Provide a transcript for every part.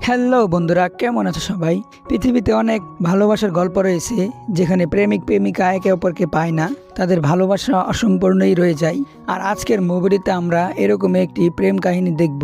Hello বন্ধুরা, কেমন আছো সবাই? পৃথিবীতে অনেক ভালোবাসার গল্প রয়েছে যেখানে প্রেমিক প্রেমিকা একে অপরকে পায় না, তাদের ভালোবাসা অসম্পূর্ণই রয়ে যায়। আর আজকের মুভিতে আমরা এরকম একটি প্রেম কাহিনী দেখব।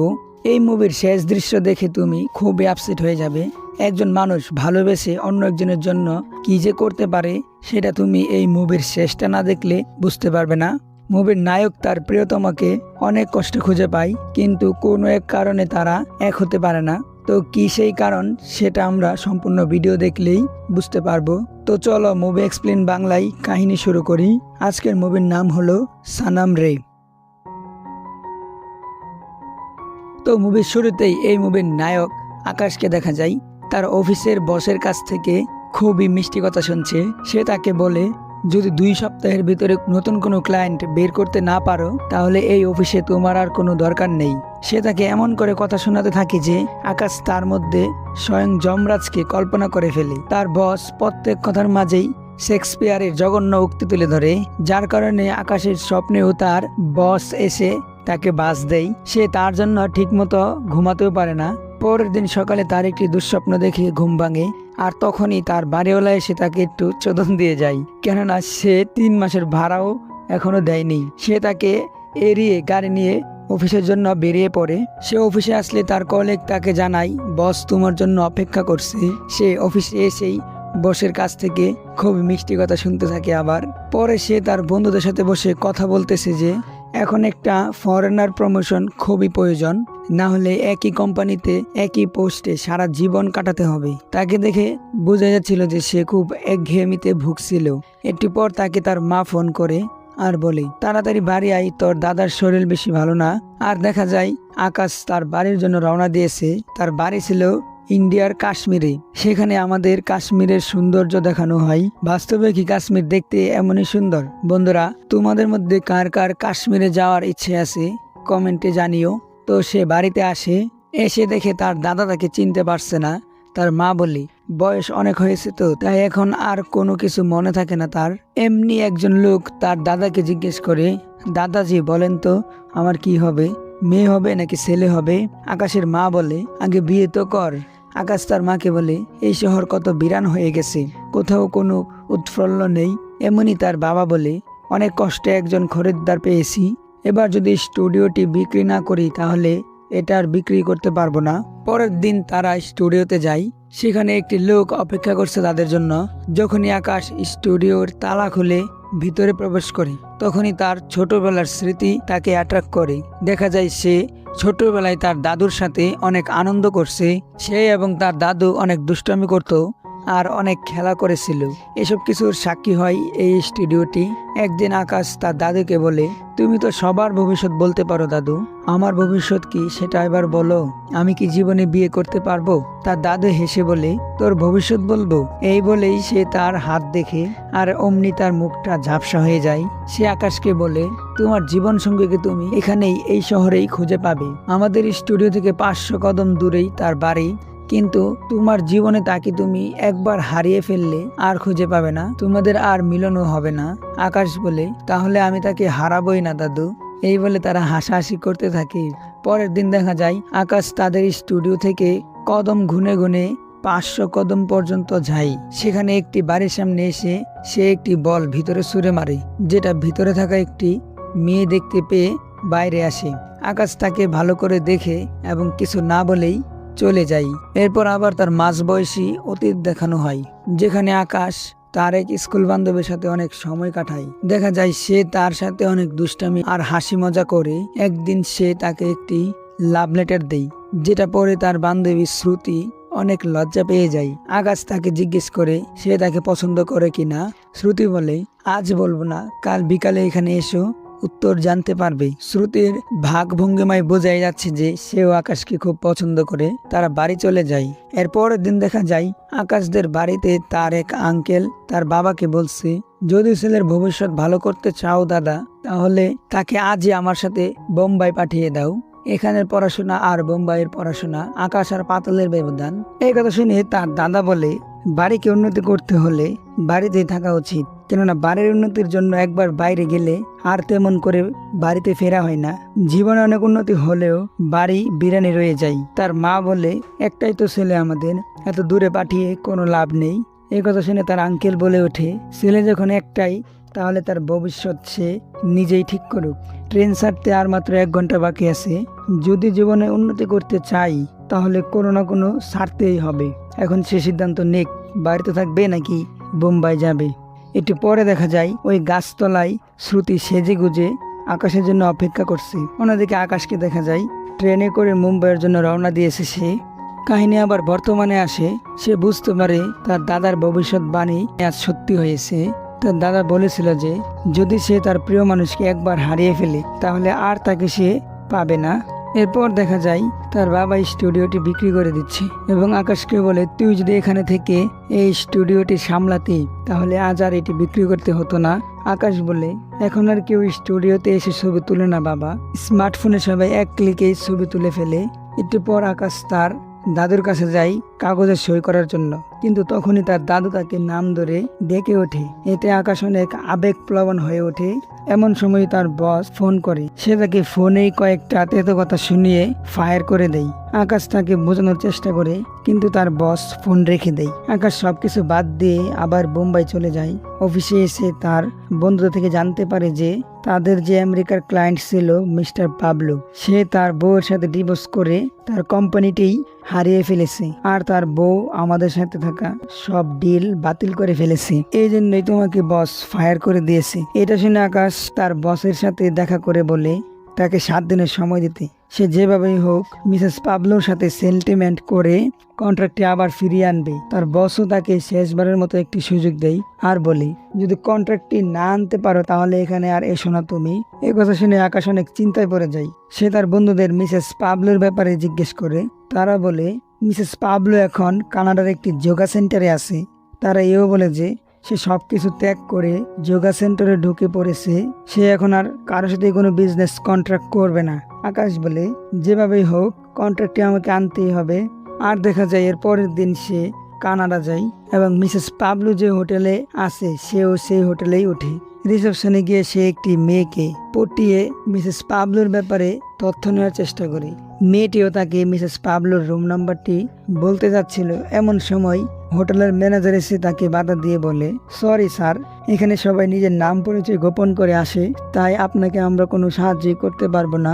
এই মুভির শেষ দৃশ্য দেখে তুমি খুবই আপসেট হয়ে যাবে। একজন মানুষ ভালোবেসে অন্য একজনের জন্য কি যে করতে পারে সেটা তুমি এই মুভির শেষটা না দেখলে বুঝতে পারবে না। মুভির নায়ক তার প্রিয়তমাকে অনেক কষ্ট খুঁজে পায়, কিন্তু কোনো এক কারণে তারা এক হতে পারে না। তো কি সেই কারণ সেটা আমরা সম্পূর্ণ ভিডিও দেখলেই বুঝতে পারবো। তো চলো মুভি এক্সপ্লেন বাংলায় কাহিনী শুরু করি। আজকের মুভির নাম হলো সানাম রে। তো মুভির শুরুতেই এই মুভির নায়ক আকাশকে দেখা যায় তার অফিসের বসের কাছ থেকে খুবই মিষ্টি কথা শুনছে। সে তাকে বলে, যদি 2 সপ্তাহের ভিতরে নতুন কোনো ক্লায়েন্ট বের করতে না পারো তাহলে এই অফিসে তোমার আর কোনো দরকার নেই। সে তাকে এমন করে কথা শোনাতে থাকে যে আকাশ তার মধ্যে স্বয়ং যমরাজকে কল্পনা করে ফেলে। তার বস প্রত্যেক কথার মাঝেই শেক্সপিয়ারের জঘন্য উক্তি তুলে ধরে, যার কারণে আকাশের স্বপ্নেও তার বস এসে তাকে বাস দেয়। সে তার জন্য ঠিকমতো ঘুমাতেও পারে না। পরের দিন সকালে তার একটি দুঃস্বপ্ন দেখে ঘুম ভাঙে, আর তখনই তার বাড়িওয়ালা এসে তাকে একটু চোদন দিয়ে যায়, কেননা সে 3 মাসের ভাড়াও এখনো দেয়নি। সে তাকে এড়িয়ে গাড়ি নিয়ে অফিসের জন্য বেরিয়ে পড়ে। সে অফিসে আসলে তার কলিগ তাকে জানায়, বস তোমার জন্য অপেক্ষা করছে। সে অফিসে এসেই বসের কাছ থেকে খুব মিষ্টি কথা শুনতে থাকে। আবার পরে সে তার বন্ধুদের সাথে বসে কথা বলতেছে যে এখন একটা ফরেনার প্রমোশন খুবই প্রয়োজন, না হলে একই কোম্পানিতে একই পোস্টে সারা জীবন কাটাতে হবে। তাকে দেখে বোঝা যাচ্ছিল যে সে খুব একঘেয়েমিতে ভুগছিল। একটু পর তাকে তার মা ফোন করে আর বলে, তাড়াতাড়ি বাড়ি আই, তোর দাদার শরীর বেশি ভালো না। আর দেখা যায় আকাশ তার বাড়ির জন্য রওনা দিয়েছে। তার বাড়ি ছিল ইন্ডিয়ার কাশ্মীরে। সেখানে আমাদের কাশ্মীরের সৌন্দর্য দেখানো হয়। বাস্তবে কি কাশ্মীর দেখতে এমনই সুন্দর? বন্ধুরা, তোমাদের মধ্যে কার কার কাশ্মীরে যাওয়ার ইচ্ছে আছে কমেন্টে জানিও। তো সে বাড়িতে আসে, এসে দেখে তার দাদা তাকে চিনতে পারছে না। তার মা বলে, বয়স অনেক হয়েছে তো, তাই এখন আর কোনো কিছু মনে থাকে না তার। এমনি একজন লোক তার দাদাকে জিজ্ঞেস করে, দাদাজি বলেন তো আমার কি হবে, মেয়ে হবে নাকি ছেলে হবে? আকাশের মা বলে, আগে বিয়ে তো কর। আকাশ তার মাকে বলে, এই শহর কত বিরান হয়ে গেছে, কোথাও কোনো উৎফুল্ল নেই। এমনি তার বাবা বলে, অনেক কষ্টে একজন খরিদ্দার পেয়েছি, এবার যদি স্টুডিওটি বিক্রি না করি তাহলে এটা আর বিক্রি করতে পারবো না। পরের দিন তারা স্টুডিওতে যায়। সেখানে একটি লোক অপেক্ষা করছে তাদের জন্য। যখনই আকাশ স্টুডিওর তালা খুলে ভিতরে প্রবেশ করে, তখনই তার ছোটবেলার স্মৃতি তাকে অ্যাট্রাক্ট করে। দেখা যায় সে ছোটবেলায় তার দাদুর সাথে অনেক আনন্দ করছে। সে এবং তার দাদু অনেক দুষ্টামি করত আর অনেক খেলা করেছিল। এসব কিছুর সাক্ষী হয় এই স্টুডিওটি। একদিন আকাশ তার দাদুকে বলে, তুমি তো সবার ভবিষ্যৎ বলতে পারো দাদু, আমার ভবিষ্যৎ কি সেটা এবার বলো, আমি কি জীবনে বিয়ে করতে পারবো? তার দাদু হেসে বলে, তোর ভবিষ্যৎ বলবো? এই বলেই সে তার হাত দেখে আর অমনি তার মুখটা ঝাপসা হয়ে যায়। সে আকাশকে বলে, তোমার জীবন সঙ্গীকে তুমি এখানেই এই শহরেই খুঁজে পাবে। আমাদের স্টুডিও থেকে 500 কদম দূরেই তার বাড়ি, কিন্তু তোমার জীবনে তাকে তুমি একবার হারিয়ে ফেললে আর খুঁজে পাবে না, তোমাদের আর মিলনও হবে না। আকাশ বলে, তাহলে আমি তাকে হারাবই না দাদু। এই বলে তারা হাসাহাসি করতে থাকে। পরের দিন দেখা যায় আকাশ তাদের স্টুডিও থেকে কদম গুনে গুনে 500 কদম পর্যন্ত যায়। সেখানে একটি বাড়ির সামনে এসে সে একটি বল ভিতরে ছুঁড়ে মারে, যেটা ভিতরে থাকা একটি মেয়ে দেখতে পেয়ে বাইরে আসে। আকাশ তাকে ভালো করে দেখে এবং কিছু না বলেই চলে যায়। এরপর আবার তার মাঝবয়সী অতীত দেখানো হয়, যেখানে আকাশ তার এক স্কুল বান্ধবীর সাথে অনেক সময় কাটায়। দেখা যায় সে তার সাথে অনেক দুষ্টামি আর হাসি মজা করে। একদিন সে তাকে একটি লাভ লেটার দেয়, যেটা পরে তার বান্ধবী শ্রুতি অনেক লজ্জা পেয়ে যায়। আকাশ তাকে জিজ্ঞেস করে সে তাকে পছন্দ করে কিনা। শ্রুতি বলে, আজ বলবো না, কাল বিকালে এখানে এসো, উত্তর জানতে পারবে। শ্রুতির ভাগ ভঙ্গিমায় বোঝাই যাচ্ছে যে সেও আকাশকে খুব পছন্দ করে। তারা বাড়ি চলে যায়। এরপরের দিন দেখা যায় আকাশদের বাড়িতে তার এক আঙ্কেল তার বাবাকে বলছে, যদি ছেলের ভবিষ্যৎ ভালো করতে চাও দাদা, তাহলে তাকে আজই আমার সাথে বোম্বাই পাঠিয়ে দাও। এখানের পড়াশোনা আর বোম্বাইয়ের পড়াশোনা আকাশ আর পাতালের ব্যবধান। এই কথা শুনে তার দাদা বলে, বাড়িকে উন্নতি করতে হলে বাড়িতেই থাকা উচিত, কেননা বাড়ির উন্নতির জন্য একবার বাইরে গেলে আর তেমন করে বাড়িতে ফেরা হয় না। জীবনে অনেক উন্নতি হলেও বাড়ি বিরানি রয়ে যায়। তার মা বলে, একটাই তো ছেলে আমাদের, এত দূরে পাঠিয়ে কোনো লাভ নেই। এই কথা শুনে তার আঙ্কেল বলে ওঠে, ছেলে যখন একটাই তাহলে তার ভবিষ্যৎ সে নিজেই ঠিক করুক। ট্রেন ছাড়তে আর মাত্র 1 ঘন্টা বাকি আছে। যদি জীবনে উন্নতি করতে চাই তাহলে কোনো না কোনো ছাড়তেই হবে। এখন সে সিদ্ধান্ত নেক, বাড়িতে থাকবে নাকি বোম্বাই যাবে। একটু পরে দেখা যায় ওই গাছতলায় শ্রুতি সেজে গুজে আকাশের জন্য অপেক্ষা করছে। অন্যদিকে আকাশকে দেখা যায় ট্রেনে করে মুম্বাইয়ের জন্য রওনা দিয়েছে সে। কাহিনী আবার বর্তমানে আসে। সে বুঝতে পারে তার দাদার ভবিষ্যৎবাণী আজ সত্যি হয়েছে। তার দাদা বলেছিল যে যদি সে তার প্রিয় মানুষকে একবার হারিয়ে ফেলে তাহলে আর তাকে সে পাবে না। এরপর দেখা যায় তার বাবা স্টুডিওটি বিক্রি করে দিচ্ছে এবং আকাশকে বলে, তুই যদি এখানে থেকে এই স্টুডিওটি সামলাতে তাহলে আজ আর এটি বিক্রি করতে হতো না। আকাশ বলে, এখন আর কেউ স্টুডিওতে এসে ছবি তুলে না বাবা, স্মার্টফোনে সবাই এক ক্লিকেই ছবি তুলে ফেলে। একটু পর আকাশ তার দাদুর কাছে যাই কাগজে সই করার জন্য, কিন্তু তখনই তার দাদু তাকে নাম ধরে ডেকে ওঠে। এতে আকাশ অনেক আবেগপ্লবন হয়ে ওঠে। এমন সময় তার বস ফোন করে। সে তাকে ফোনেই কয়েকটা তেতো কথা শুনিয়ে ফায়ার করে দেয়। আকাশ তাকে বোঝানোর চেষ্টা করে, কিন্তু তার বস ফোন রেখে দেয়। আকাশ সবকিছু বাদ দিয়ে আবার বোম্বাই চলে যায়। অফিসে এসে তার বন্ধুদের থেকে জানতে পারে যে তাদের যে আমেরিকার ক্লায়েন্ট ছিল মিস্টার পাবলো, সে তার বউয়ের সাথে ডিভোর্স করে তার কোম্পানিটি হারিয়ে ফেলেছে, আর তার বউ আমাদের সাথে থাকা সব ডিল বাতিল করে ফেলেছে। এই জন্যই তোমাকে বস ফায়ার করে দিয়েছে। এটা শুনে আকাশ তার বসের সাথে দেখা করে বলে তাকে 7 দিনের সময় দিতে। সে যেভাবেই হোক মিসেস পাবলোর সাথে সেন্টিমেন্ট করে কন্ট্রাক্টটি আবার ফিরিয়ে আনবে। তার বসও তাকে শেষবারের মতো একটি সুযোগ দেয় আর বলে, যদি কন্ট্রাক্টটি না আনতে পারো তাহলে এখানে আর এসো না তুমি। এই কথা শুনে আকাশ অনেক চিন্তায় পড়ে যায়। সে তার বন্ধুদের মিসেস পাবলোর ব্যাপারে জিজ্ঞেস করে। তারা বলে মিসেস পাবলো এখন কানাডার একটি যোগা সেন্টারে আছে। তারা এও বলে যে সে সবকিছু ত্যাগ করে যোগা সেন্টারে ঢুকে পড়েছে। সে এখন আর কারোর সাথে কোনো বিজনেস কন্ট্রাক্ট করবে না। আকাশ বলে, যেভাবেই হোক কন্ট্রাক্টটি আমাকে আনতেই হবে। আর দেখা যায় এর পরের দিন সে কানাডা যায় এবং মিসেস পাবলো যে হোটেলে আছে সেও সেই হোটেলেই ওঠে। রিসেপশনে গিয়ে সে একটি মেয়েকে পটিয়ে মিসেস পাবলোর ব্যাপারে তথ্য নেওয়ার চেষ্টা করে। মেয়েটিও তাকে মিসেস পাবলোর রুম নাম্বারটি বলতে যাচ্ছিল। এমন সময় হোটেলের ম্যানেজার এসে তাকে বাধা দিয়ে বলে, সরি স্যার, এখানে সবাই নিজের নাম পরিচয় গোপন করে আসে, তাই আপনাকে আমরা কোনো সাহায্য করতে পারবো না।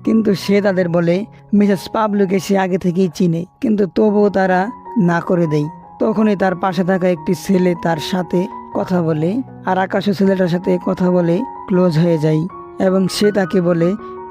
কিন্তু সে তাদের বলে মিসেস পাবলোকে সে আগে থেকেই চিনে, কিন্তু তবুও তারা না করে দেয়। তখনই তার পাশে থাকা একটি ছেলে তার সাথে কথা বলে, আর আকাশও ছেলেটার সাথে কথা বলে ক্লোজ হয়ে যায় এবং সে তাকে বলে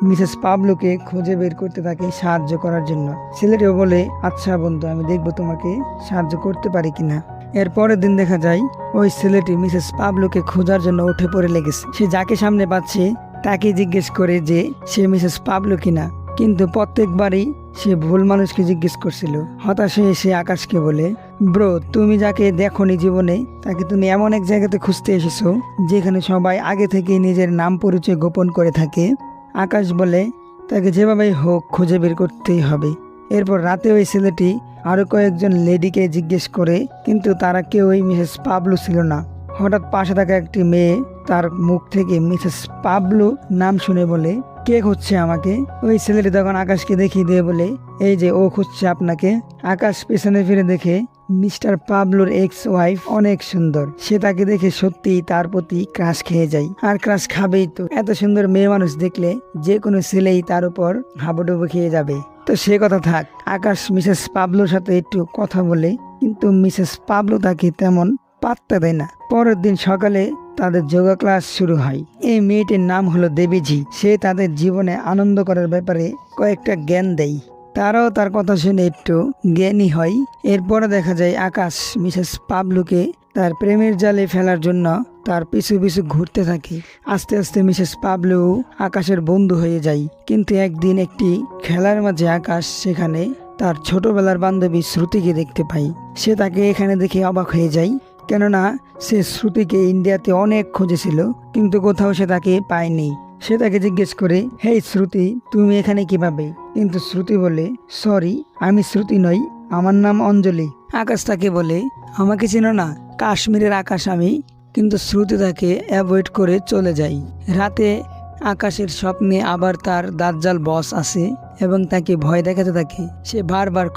মিসেস পাবলোকে খুঁজে বের করতে তাকে সাহায্য করার জন্য। ছেলেটিও বলে, আচ্ছা বন্ধু, আমি দেখবো তোমাকে সাহায্য করতে পারি কিনা। এর পরের দিন দেখা যায় ওই ছেলেটি মিসেস পাবলোকে খোঁজার জন্য উঠে পড়ে লেগেছে। সে যাকে সামনে পাচ্ছে তাকে জিজ্ঞেস করে যে সে মিসেস পাবলো কিনা, কিন্তু প্রত্যেকবারই সে ভুল মানুষকে জিজ্ঞেস করছিল। হতাশ হয়ে সে আকাশকে বলে, ব্রো, তুমি যাকে দেখোনি জীবনে তাকে তুমি এমন এক জায়গাতে খুঁজতে এসেছো যেখানে সবাই আগে থেকে নিজের নাম পরিচয় গোপন করে থাকে। আকাশ বলে তাকে যেভাবেই হোক খুঁজে বের করতেই হবে। এরপর রাতে ওই ছেলেটি আরো কয়েকজন লেডিকে জিজ্ঞেস করে, কিন্তু তারা কেউই মিসেস পাবলো ছিল না। হঠাৎ পাশে থাকা একটি মেয়ে তার মুখ থেকে মিসেস পাবলো নাম শুনে বলে, কে খুঁজছে আমাকে? ওই ছেলেটি তখন আকাশকে দেখিয়ে দিয়ে বলে, এই যে ও খুঁজছে আপনাকে। আকাশ পেছনে ফিরে দেখে মিস্টার পাবলোর এক্স ওয়াইফ অনেক সুন্দর। সে তাকে দেখে সত্যি তার প্রতি ক্রাশ খেয়ে যায়, আর ক্রাশ খাবেই তো। এত সুন্দর মেয়ে মানুষ দেখলে যে কোনো ছেলেই তার উপর হাবুডুবু খেয়ে যাবে। তো সে কথা থাক, আকাশ মিসেস পাবলোর সাথে একটু কথা বলে, কিন্তু মিসেস পাবলো তাকে তেমন পাত্তা দেয় না। পরের দিন সকালে তাদের যোগা ক্লাস শুরু হয়। এই মেয়েটির নাম হলো দেবীজি। সে তাদের জীবনে আনন্দ করার ব্যাপারে কয়েকটা জ্ঞান দেয়। তারাও তার কথা শুনে একটু জ্ঞানী হয়। এরপরে দেখা যায় আকাশ মিসেস পাবলোকে তার প্রেমের জালে ফেলার জন্য তার পিছু পিছু ঘুরতে থাকে। আস্তে আস্তে মিসেস পাবলো আকাশের বন্ধু হয়ে যায়। কিন্তু একদিন একটি খেলার মাঝে আকাশ সেখানে তার ছোটবেলার বান্ধবী শ্রুতিকে দেখতে পাই। সে তাকে এখানে দেখে অবাক হয়ে যায়, কেননা সে শ্রুতিকে ইন্ডিয়াতে অনেক খুঁজেছিল, কিন্তু কোথাও সে তাকে পায়নি। সে তাকে জিজ্ঞেস করে, হেই শ্রুতি, তুমি এখানে কিভাবে? কিন্তু শ্রুতি বলে, সরি, আমি শ্রুতি নই, আমার নাম অঞ্জলি। আকাশ তাকে বলে, আমাকে চেনো না? কাশ্মীরের আকাশ আমি। কিন্তু শ্রুতি তাকে অ্যাভয়েড করে চলে যায়। রাতে আকাশের স্বপ্নে আবার তার দাজ্জাল বস আসে এবং তাকে ভয় দেখাতে থাকে। সে বারবার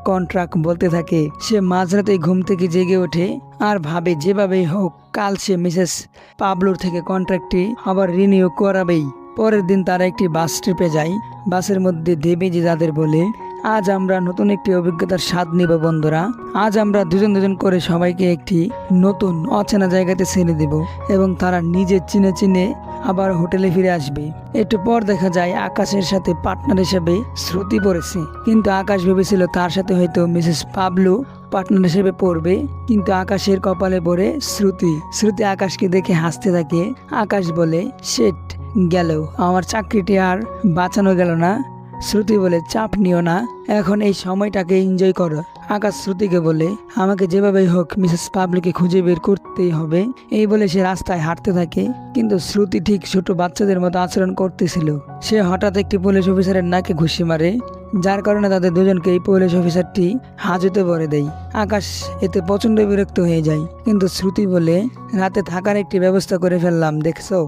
কন্ট্রাক্ট বলতে থাকে। সে মাঝরাতে ঘুম থেকে জেগে ওঠে আর ভাবে যেভাবেই হোক কাল সে মিসেস পাবলোর থেকে কন্ট্রাক্টটি আবার রিনিউ করাবেই। পরের দিন তারা একটি বাস ট্রিপে যায়। বাসের মধ্যে দেবীজি তাদের বলে, আজ আমরা নতুন একটি অভিজ্ঞতার স্বাদ নিব বন্ধুরা। আজ আমরা দুজন করে সবাইকে একটি নতুন অচেনা জায়গাতে ছেড়ে দেব এবং তারা নিজে চিনে আবার হোটেলে ফিরে আসবে। একটু পর দেখা যায় আকাশের সাথে পার্টনার হিসেবে শ্রুতি পড়েছে। কিন্তু আকাশ ভেবেছিল তার সাথে হয়তো মিসেস পাবলো পার্টনার হিসেবে পড়বে, কিন্তু আকাশের কপালে পড়ে শ্রুতি আকাশকে দেখে হাসতে থাকে। আকাশ বলে, শেট গেল, আমার চাকরিটি আর বাঁচানো গেল না। শ্রুতি বলে, চাপ নিও না, এখন এই সময়টাকে এনজয় করো। আকাশ শ্রুতিকে বলে, আমাকে যেভাবেই হোক মিসেস পাবলোকে খুঁজে বের করতেই হবে। এই বলে সে রাস্তায় হাঁটতে থাকে। কিন্তু শ্রুতি ঠিক ছোট বাচ্চাদের মতো আচরণ করতেছিল। সে হঠাৎ একটি পুলিশ অফিসারের নাকে ঘুষি মারে, যার কারণে তাদের দুজনকে এই পুলিশ অফিসারটি হাজতে ভরে দেয়। আকাশ এতে প্রচন্ড বিরক্ত হয়ে যায়। কিন্তু শ্রুতি বলে, রাতে থাকার একটি ব্যবস্থা করে ফেললাম, দেখছো?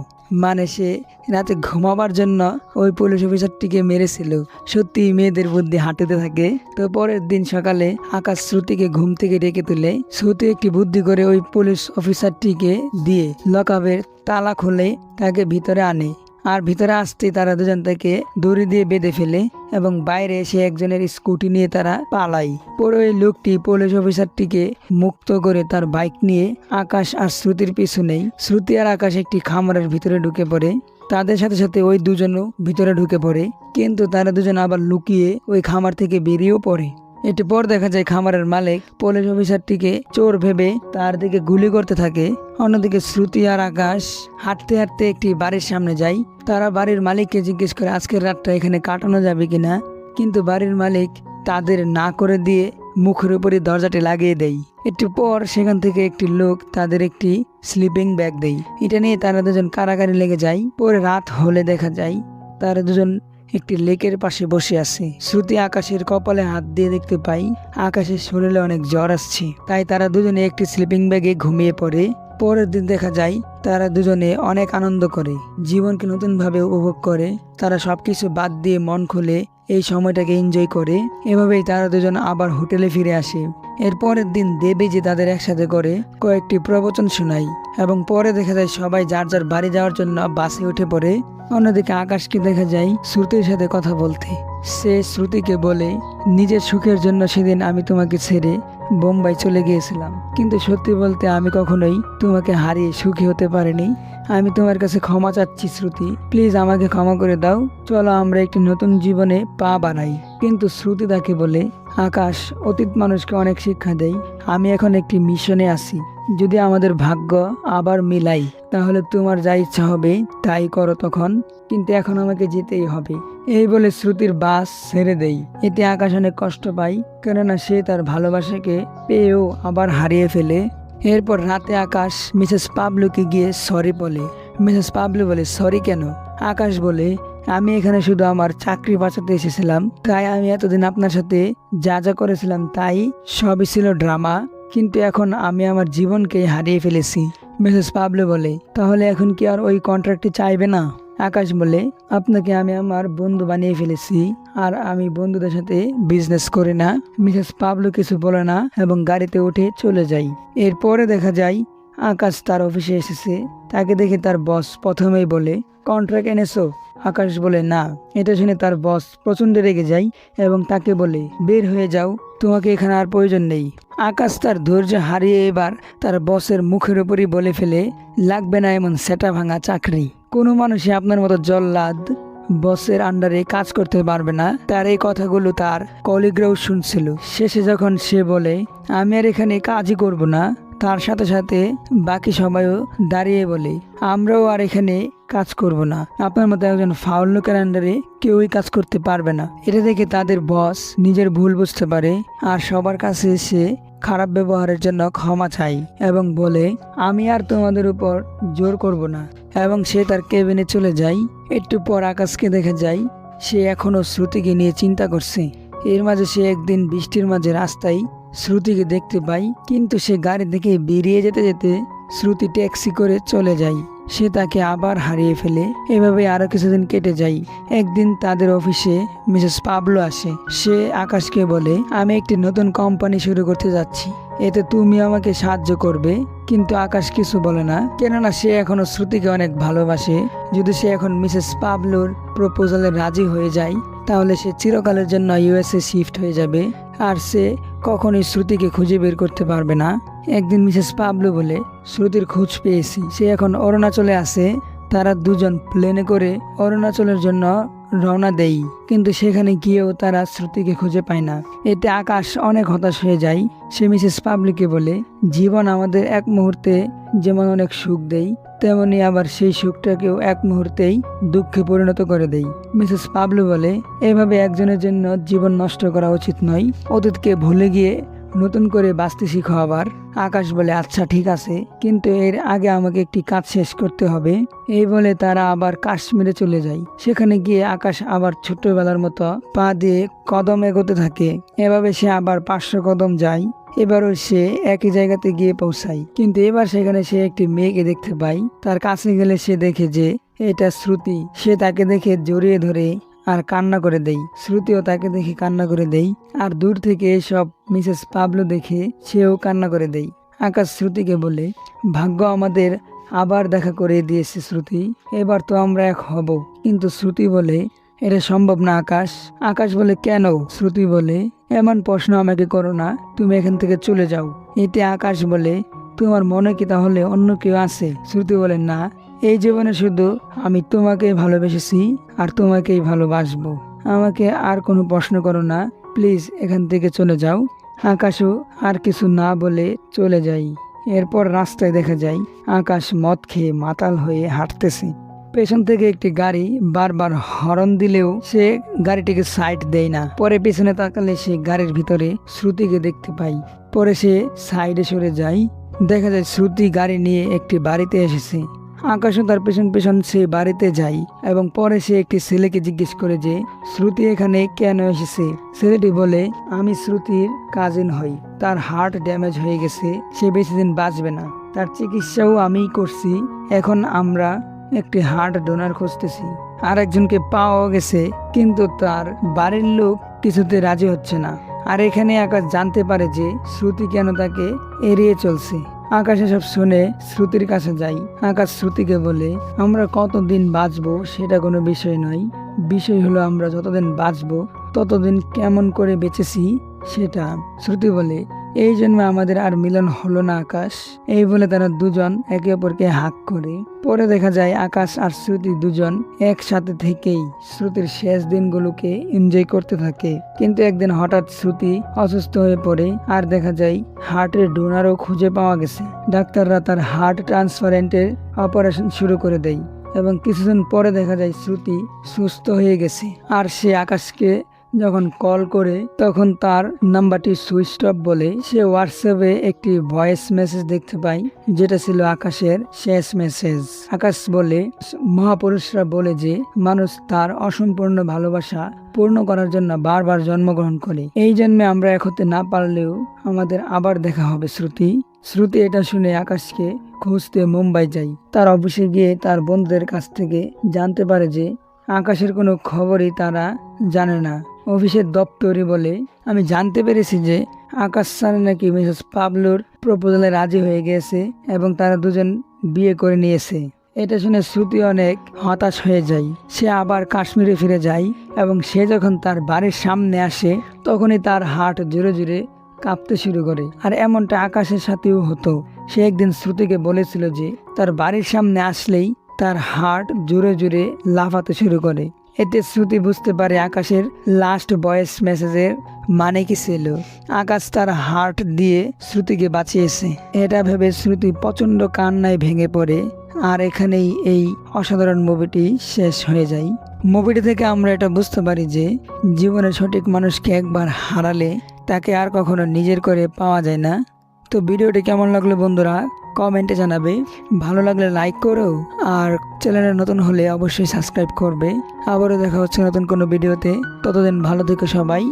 মানে সে রাতে ঘুমাবার জন্য ওই পুলিশ অফিসারটিকে মেরেছিল। সত্যি মেয়েদের বুদ্ধি হাঁটতে থাকে। তো পরের দিন সকালে আকাশ শ্রুতিকে ঘুম থেকে ডেকে তুলে। শ্রুতি একটি বুদ্ধি করে ওই পুলিশ অফিসারটিকে দিয়ে লকআপের তালা খুলে তাকে ভিতরে আনে। আর ভিতরে আসতেই তারা দুজন তাকে দড়ি দিয়ে বেঁধে ফেলে এবং বাইরে এসে একজনের স্কুটি নিয়ে তারা পালায়। পরে ওই লোকটি পুলিশ অফিসারটিকে মুক্ত করে তার বাইক নিয়ে আকাশ আর শ্রুতির পিছু নেই। শ্রুতি আর আকাশ একটি খামারের ভিতরে ঢুকে পড়ে। তাদের সাথে সাথে ওই দুজনও ভিতরে ঢুকে পড়ে, কিন্তু তারা দুজন আবার লুকিয়ে ওই খামার থেকে বেরিয়েও পড়ে। একটু পর দেখা যায় খামারের মালিক পুলিশ অফিসারটিকে চোর ভেবে তার দিকে গুলি করতে থাকে। অন্যদিকে শ্রুতি আর আকাশ হাঁটতে একটি বাড়ির সামনে যায়। তারা বাড়ির মালিককে জিজ্ঞেস করে আজকের রাতটা এখানে কাটানো যাবে কিনা, কিন্তু বাড়ির মালিক তাদের না করে দিয়ে মুখের উপরে দরজাটি লাগিয়ে দেয়। একটু পর সেখান থেকে একটি লোক তাদের একটি স্লিপিং ব্যাগ দেয়। এটা নিয়ে তারা দুজন কারাগারি লেগে যায়। পরে রাত হলে দেখা যায় তারা দুজন একটি লেকের পাশে বসে আছে। শ্রুতি আকাশের কপালে হাত দিয়ে দেখতে পাই আকাশের শরীরে অনেক জ্বর আসছে। তাই তারা দুজনে একটি স্লিপিং ব্যাগে ঘুমিয়ে পড়ে। পরের দিন দেখা যায় তারা দুজনে অনেক আনন্দ করে, জীবনকে নতুনভাবে উপভোগ করে। তারা সবকিছু বাদ দিয়ে মন খুলে এই সময়টাকে এনজয় করে। এভাবেই তারা দুজন আবার হোটেলে ফিরে আসে। এর পরের দিন দেবী যে তাদের একসাথে করে কয়েকটি প্রবচন শোনায় এবং পরে দেখা যায় সবাই যার যার বাড়ি যাওয়ার জন্য বাসে উঠে পড়ে। অন্যদিকে আকাশকে দেখা যায় শ্রুতির সাথে কথা বলতে। সে শ্রুতিকে বলে, নিজের সুখের জন্য সেদিন আমি তোমাকে ছেড়ে বোম্বাই চলে গিয়েছিলাম, কিন্তু সত্যি বলতে আমি কখনোই তোমাকে হারিয়ে সুখী হতে পারিনি। আমি তোমার কাছে ক্ষমা চাচ্ছি শ্রুতি, প্লিজ আমাকে ক্ষমা করে দাও। চলো আমরা একটি নতুন জীবনে পা বাড়াই। কিন্তু শ্রুতি তাকে বলে, আকাশ অতীত মানুষকে অনেক শিক্ষা দেয়। আমি এখন একটি মিশনে আছি। যদি আমাদের ভাগ্য আবার মিলাই তাহলে তোমার যা ইচ্ছা হবে তাই করো তখন, কিন্তু এখন আমাকে যেতেই হবে। এই বলে শ্রুতির বাস ছেড়ে দেই। এতে আকাশ অনেক কষ্ট পায়, কেননা সে তার ভালোবাসাকে পেয়েও আবার হারিয়ে ফেলে। এরপর রাতে আকাশ মিসেস পাবলোকে গিয়ে সরি বলে। মিসেস পাবলো বলে, সরি কেন? আকাশ বলে, আমি এখানে শুধু আমার চাকরি বাঁচাতে এসেছিলাম। তাই আমি এতদিন আপনার সাথে যা যা করেছিলাম তাই সবই ছিল ড্রামা, কিন্তু এখন আমি আমার জীবনকে হারিয়ে ফেলেছি। মিসেস পাবলো বলে, তাহলে এখন কি আর ওই কন্ট্রাক্টটি চাইবে না? আকাশ বলে, আপনাকে আমি আমার বন্ধু বানিয়ে ফেলেছি আর আমি বন্ধুদের সাথে বিজনেস করি না। মিসেস পাবলো কিছু বলে না এবং গাড়িতে উঠে চলে যায়। এরপরে দেখা যায় আকাশ তার অফিসে এসেছে। তাকে দেখে তার বস প্রথমেই বলে, কন্ট্রাক্ট এনেছো? আকাশ বলে, না। এটা শুনে তার বস প্রচন্ড রেগে যায় এবং তাকে বলে, বের হয়ে যাও, তোমাকে এখানে আর প্রয়োজন নেই। আকাশ তার ধৈর্য হারিয়ে এবার তার বসের মুখের উপরই বলে ফেলে, লাগবে না এমন সেটা ভাঙা চাকরি। কোনো মানুষই আপনার মতো জল্লাদ বসের আন্ডারে কাজ করতে পারবে না। তার এই কথাগুলো তার কলিগরাও শুনছিল। শেষে যখন সে বলে, আমি আর এখানে কাজই করব না, তার সাথে সাথে বাকি সবাইও দাঁড়িয়ে বলে, আমরাও আর এখানে কাজ করব না। আপনার মতো একজন ফাউল লোকের আন্ডারে কেউই কাজ করতে পারবে না। এটা দেখে তাদের বস নিজের ভুল বুঝতে পারে আর সবার কাছে এসে খারাপ ব্যবহারের জন্য ক্ষমা চাই এবং বলে, আমি আর তোমাদের উপর জোর করব না, এবং সে তার কেবিনে চলে যায়। একটু পর আকাশকে দেখা যায় সে এখনো শ্রুতিকে নিয়ে চিন্তা করছে। এর মাঝে সে একদিন বৃষ্টির মাঝে রাস্তায় শ্রুতিকে দেখতে পায়, কিন্তু সে গাড়ি থেকে বেরিয়ে যেতে যেতে শ্রুতি ট্যাক্সি করে চলে যায়। সে তাকে আবার হারিয়ে ফেলে। এভাবে আরো কিছুদিন কেটে যায়। একদিন তাদের অফিসে মিসেস পাবলো আসে। সে আকাশকে বলে, আমি একটি নতুন কোম্পানি শুরু করতে যাচ্ছি, এতে তুমি আমাকে সাহায্য করবে। কিন্তু আকাশ কিছু বলে না, কেননা সে এখনো শ্রুতিকে অনেক ভালোবাসে। যদি সে এখন মিসেস পাবলোর প্রপোজালে রাজি হয়ে যায়, তাহলে সে চিরকালের জন্য ইউএসএ শিফট হয়ে যাবে, আর সে কখনোই শ্রুতিকে খুঁজে বের করতে পারবে না। একদিন মিসেস পাবলো বলে, শ্রুতির খোঁজ পেয়েছি, সে এখন অরুণাচলে আছে। তারা দুজন প্লেনে করে অরুণাচলের জন্য রওনা দেয়, কিন্তু সেখানে গিয়েও তারা শ্রুতিকে খুঁজে পায় না। এতে আকাশ অনেক হতাশ হয়ে যায়। সে মিসেস পাবলিকে বলে, জীবন আমাদের এক মুহূর্তে যেমন অনেক সুখ দেয়, তেমনি আবার সেই সুখটাকেও এক মুহূর্তেই দুঃখে পরিণত করে দেয়। মিসেস পাবলো বলে, এভাবে একজনের জন্য জীবন নষ্ট করা উচিত নয়। অতীতকে ভুলে গিয়ে নতুন করে বাঁচতে শিখো। আবার আকাশ বলে, আচ্ছা ঠিক আছে, কিন্তু এর আগে আমাকে একটি কাজ শেষ করতে হবে। এই বলে তারা আবার কাশ্মীরে চলে যায়। সেখানে গিয়ে আকাশ আবার ছোট্টবেলার মতো পা দিয়ে কদম এগোতে থাকে। এভাবে সে আবার 500 কদম যায়। এবারও সে একই জায়গাতে গিয়ে পৌঁছায়, কিন্তু এবার সেখানে সে একটি মেয়েকে দেখতে পায়। তার কাছে গেলে সে দেখে যে এটা শ্রুতি। সে তাকে দেখে জড়িয়ে ধরে আর কান্না করে দেই। শ্রুতিও তাকে দেখে কান্না করে দেই। আর দূর থেকে সব মিসেস পাবলো দেখে সেও কান্না করে দেই। আকাশ শ্রুতিকে বলে, ভাগ্য আমাদের আবার দেখা করে দিয়েছে শ্রুতি, এবার তো আমরা এক হব। কিন্তু শ্রুতি বলে, এটা সম্ভব না আকাশ। আকাশ বলে, কেন? শ্রুতি বলে, এমন প্রশ্ন আমাকে করো না, তুমি এখান থেকে চলে যাও। এতে আকাশ বলে, তোমার মনে কি তাহলে অন্য কেউ আছে? শ্রুতি বলে, না, এই জীবনে শুধু আমি তোমাকে ভালোবেসেছি আর তোমাকেই ভালোবাসবো। আমাকে আর কোনো প্রশ্ন করো না, প্লিজ এখান থেকে চলে যাও। আকাশও আর কিছু না বলে চলে যাই। এরপর রাস্তায় দেখা যায় আকাশ মদ খেয়ে মাতাল হয়ে হাঁটতেছে। পেছন থেকে একটি গাড়ি বারবার হর্ন দিলেও সে গাড়িটিকে সাইড দেয় না। পরে পেছনে তাকালে সে গাড়ির ভিতরে শ্রুতিকে দেখতে পাই। পরে সে সাইডে সরে যায়। দেখা যায় শ্রুতি গাড়ি নিয়ে একটি বাড়িতে এসেছে। আকাশও তার পেছন পেছন সে বাড়িতে যায় এবং পরে সে একটি ছেলেকে জিজ্ঞেস করে যে শ্রুতি এখানে কেন এসেছে। ছেলেটি বলে, আমি শ্রুতির কাজিন হই, তার হার্ট ড্যামেজ হয়ে গেছে, সে বেশি দিন বাঁচবে না, তার চিকিৎসাও আমিই করছি। এখন আমরা একটি হার্ট ডোনার খুঁজতেছি। আর একজনকে পাওয়া গেছে, কিন্তু তার বাড়ির লোক কিছুতে রাজি হচ্ছে না। আর এখানে আকাশ জানতে পারে যে শ্রুতি কেন তাকে এড়িয়ে চলছে। আকাশ এসব শুনে শ্রুতির কাছে যাই। আকাশ শ্রুতিকে বলে, আমরা কতদিন বাঁচবো সেটা কোনো বিষয় নয়, বিষয় হলো আমরা যতদিন বাঁচবো ততদিন কেমন করে বেঁচেছি সেটা। শ্রুতি বলে, এই জন্মে আমাদের আর মিলন হলো না আকাশ। এই বলে তারা দুজন একে অপরকে হাক করে। পরে দেখা যায় আকাশ আর শ্রুতি দুজন একসাথে থেকেই শ্রুতির শেষ দিনগুলোকে এনজয় করতে থাকে। কিন্তু একদিন হঠাৎ শ্রুতি অসুস্থ হয়ে পড়ে আর দেখা যায় হার্টের ডোনারও খুঁজে পাওয়া গেছে। ডাক্তাররা তার হার্ট ট্রান্সপ্লান্টের অপারেশন শুরু করে দেয় এবং কিছুদিন পরে দেখা যায় শ্রুতি সুস্থ হয়ে গেছে। আর সে আকাশকে যখন কল করে তখন তার নাম্বারটি সুইচ অফ বলে সে হোয়াটসঅ্যাপে একটি ভয়েস মেসেজ দেখতে পায়, যেটা ছিল আকাশের শেষ মেসেজ। আকাশ বলে, মহাপুরুষরা বলে যে মানুষ তার অসম্পূর্ণ ভালোবাসা পূর্ণ করার জন্য বারবার জন্মগ্রহণ করে। এই জন্মে আমরা এক হতে না পারলেও আমাদের আবার দেখা হবে শ্রুতি। শ্রুতি এটা শুনে আকাশকে খুঁজতে মুম্বাই যায়। তার অফিসে গিয়ে তার বন্ধুদের কাছ থেকে জানতে পারে যে আকাশের কোনো খবরই তারা জানে না। অফিসের দপ্তরি বলে, আমি জানতে পেরেছি যে আকাশ স্যার নাকি মিসেস পাবলোর প্রপোজালে রাজি হয়ে গেছে এবং তারা দুজন বিয়ে করে নিয়েছে। এটা শুনে শ্রুতি অনেক হতাশ হয়ে যায়। সে আবার কাশ্মীরে ফিরে যায় এবং সে যখন তার বাড়ির সামনে আসে তখনই তার হার্ট জোরে জোরে কাঁপতে শুরু করে। আর এমনটা আকাশের সাথেও হতো। সে একদিন শ্রুতিকে বলেছিল যে তার বাড়ির সামনে আসলেই তার হার্ট জোরে জোরে লাফাতে শুরু করে। এতে শ্রুতি বুঝতে পারে আকাশের লাস্ট ভয়েস মেসেজের মানে কি ছিল। আকাশ তার হার্ট দিয়ে শ্রুতিকে বাঁচিয়েছে। এটা ভেবে শ্রুতি প্রচন্ড কান্নায় ভেঙে পড়ে। আর এখানেই এই অসাধারণ মুভিটি শেষ হয়ে যায়। মুভিটি থেকে আমরা এটা বুঝতে পারি যে জীবনে সঠিক মানুষকে একবার হারালে তাকে আর কখনো নিজের করে পাওয়া যায় না। তো ভিডিওটি কেমন লাগলো বন্ধুরা কমেন্টে জানাবে। ভালো লাগলে লাইক করো, আর চ্যানেলে নতুন হলে অবশ্যই সাবস্ক্রাইব করবে। আবারও দেখা হচ্ছে নতুন কোনো ভিডিওতে। ততদিন ভালো থেকো সবাই।